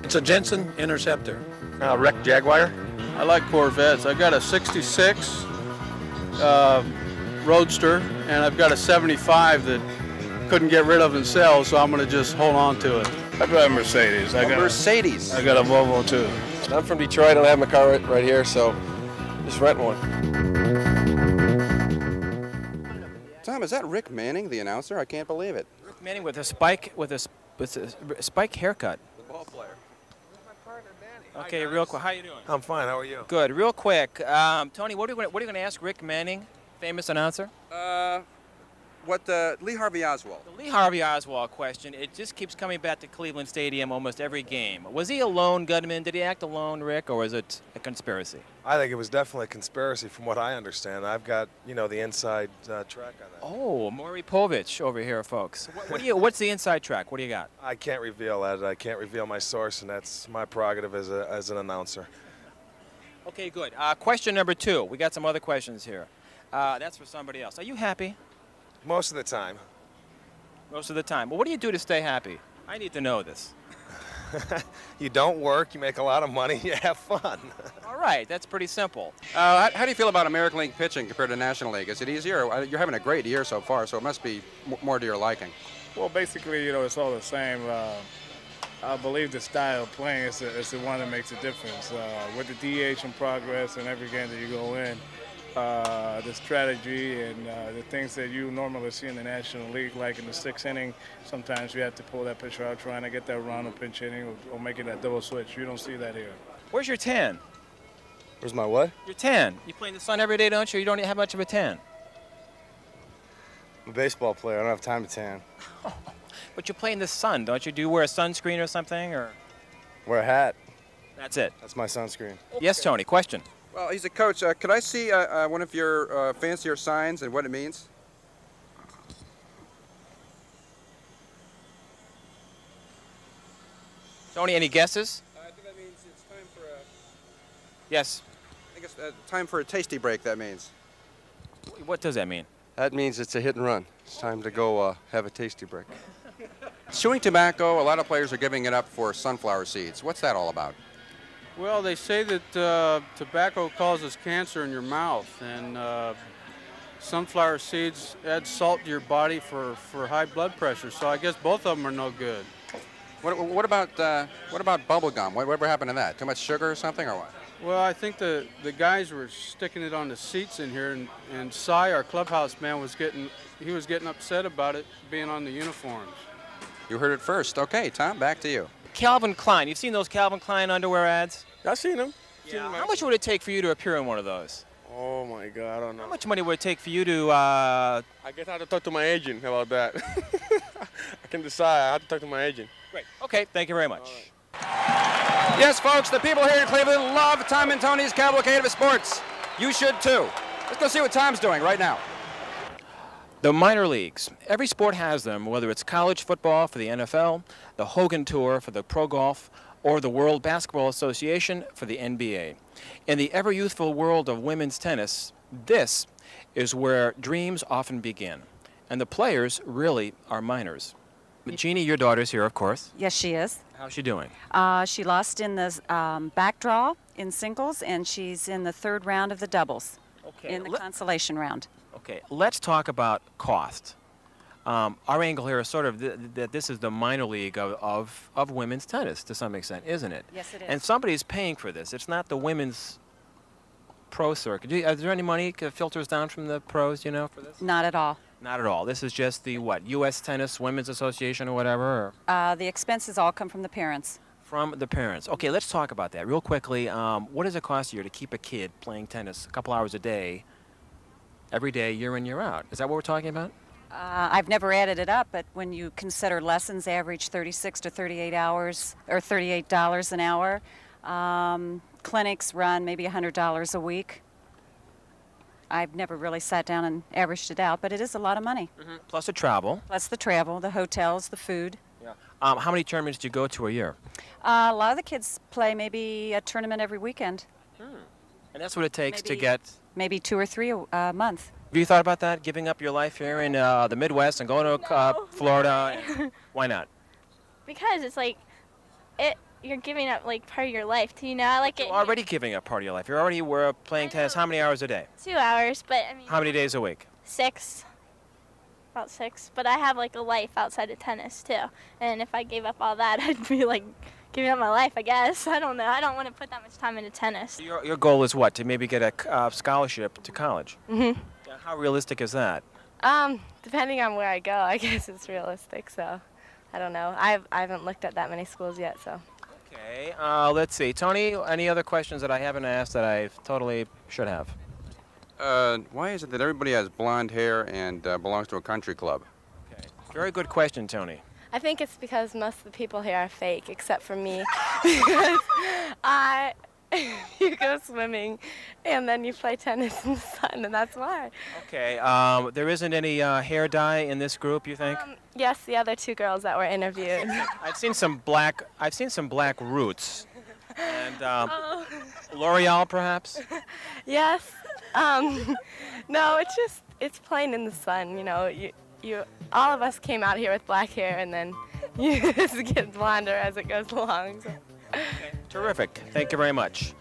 It's a Jensen Interceptor. Wreck Jaguar. I like Corvettes. I've got a 66 Roadster, and I've got a 75 that couldn't get rid of and sell, so I'm going to just hold on to it. I drive a Mercedes. I got a Volvo too. I'm from Detroit. I don't have my car right here, so just rent one. Tom, is that Rick Manning, the announcer? I can't believe it. Rick Manning with a spike spike haircut. The ball player. Okay, real quick. How you doing? I'm fine. How are you? Good. Real quick, Tony, what are you going to ask Rick Manning, famous announcer? Lee Harvey Oswald. The Lee Harvey Oswald question. It just keeps coming back to Cleveland Stadium almost every game. Was he a lone gunman? Did he act alone, Rick, or was it a conspiracy? I think it was definitely a conspiracy, from what I understand. I've got, the inside track on that. Oh, Maury Povich over here, folks. What's the inside track? What do you got? I can't reveal that. I can't reveal my source, and that's my prerogative as an announcer. Okay, good. Question number 2. We got some other questions here. That's for somebody else. Are you happy? Most of the time. Most of the time. Well, what do you do to stay happy? I need to know this. You don't work, you make a lot of money, you have fun. All right, that's pretty simple. How do you feel about American League pitching compared to National League? Is it easier? You're having a great year so far, so it must be more to your liking. Well, basically, it's all the same. I believe the style of playing is the one that makes a difference. With the DH in progress and every game that you go in, the strategy and the things that you normally see in the National League, like in the 6th inning, sometimes you have to pull that pitcher out trying to get that run or pinch hitting or making that double switch. You don't see that here. Where's your tan? Where's my what? Your tan. You play in the sun every day, don't you? You don't have much of a tan. I'm a baseball player. I don't have time to tan. But you play in the sun, don't you? Do you wear a sunscreen or something? Or Wear a hat. That's it. That's my sunscreen. Yes, Tony, question. Well, he's a coach. Could I see one of your fancier signs and what it means? Tony, any guesses? I think that means it's time for a... Yes. I think it's time for a tasty break, that means. What does that mean? That means it's a hit and run. It's time to go have a tasty break. Chewing tobacco, a lot of players are giving it up for sunflower seeds. What's that all about? Well, they say that tobacco causes cancer in your mouth, and sunflower seeds add salt to your body for high blood pressure. So I guess both of them are no good. What about bubble gum? Whatever happened to that? Too much sugar or something, or what? Well, I think the guys were sticking it on the seats in here, and Cy, our clubhouse man, was getting upset about it being on the uniforms. You heard it first. Okay, Tom, back to you. Calvin Klein. You've seen those Calvin Klein underwear ads? I've seen them. Yeah. How much would it take for you to appear in one of those? Oh my God, I don't know. How much money would it take for you to? I guess I have to talk to my agent about that. I can decide. I have to talk to my agent. Great. Okay. Thank you very much. Yes, folks, the people here in Cleveland love Tom and Tony's Cavalcade of Sports. You should too. Let's go see what Tom's doing right now. The minor leagues. Every sport has them, whether it's college football for the NFL, the Hogan Tour for the Pro Golf, or the World Basketball Association for the NBA. In the ever-youthful world of women's tennis, this is where dreams often begin. And the players really are minors. Jeannie, your daughter's here, of course. Yes, she is. How's she doing? She lost in the back draw in singles, and she's in the 3rd round of the doubles in the consolation round. Okay, let's talk about cost. Our angle here is sort of that this is the minor league of women's tennis to some extent, isn't it? Yes, it is. And somebody's paying for this. It's not the women's pro circuit. Is there any money filters down from the pros, for this? Not at all. Not at all. This is just the, what, U.S. Tennis Women's Association or whatever? Or? The expenses all come from the parents. From the parents. Okay, let's talk about that real quickly. What does it cost you to keep a kid playing tennis a couple hours a day, every day, year in, year out? Is that what we're talking about? I've never added it up, but when you consider lessons average 36 to 38 hours, or $38 an hour, clinics run maybe $100 a week. I've never really sat down and averaged it out, but it is a lot of money. Mm-hmm. Plus the travel. Plus the travel, the hotels, the food. Yeah. How many tournaments do you go to a year? A lot of the kids play maybe a tournament every weekend. And that's what it takes to get... Maybe 2 or 3 a month. Have you thought about that, giving up your life here in the Midwest and going to Florida? Why not? Because it's like, you're giving up like part of your life. Do you know? I like it. You're already giving up part of your life. You already were playing tennis how many hours a day? 2 hours, but I mean. How many days a week? 6. About 6. But I have like a life outside of tennis too. And if I gave up all that, I'd be like giving up my life, I guess. I don't know. I don't want to put that much time into tennis. Your goal is what? To maybe get a scholarship to college? Mhm. How realistic is that? Depending on where I go, I guess it's realistic. So, I don't know. I haven't looked at that many schools yet. So. Okay. Let's see, Tony. Any other questions that I haven't asked that I totally should have? Why is it that everybody has blonde hair and belongs to a country club? Okay. Very good question, Tony. I think it's because most of the people here are fake, except for me. Because you go swimming, and then you play tennis in the sun, and that's why. Okay. There isn't any hair dye in this group, you think? Yes, the other 2 girls that were interviewed. I've seen some black roots. And L'Oreal, perhaps? Yes. No, it's plain in the sun. You know, all of us came out here with black hair, and then you just get blonder as it goes along. So. Okay. Terrific. Thank you very much.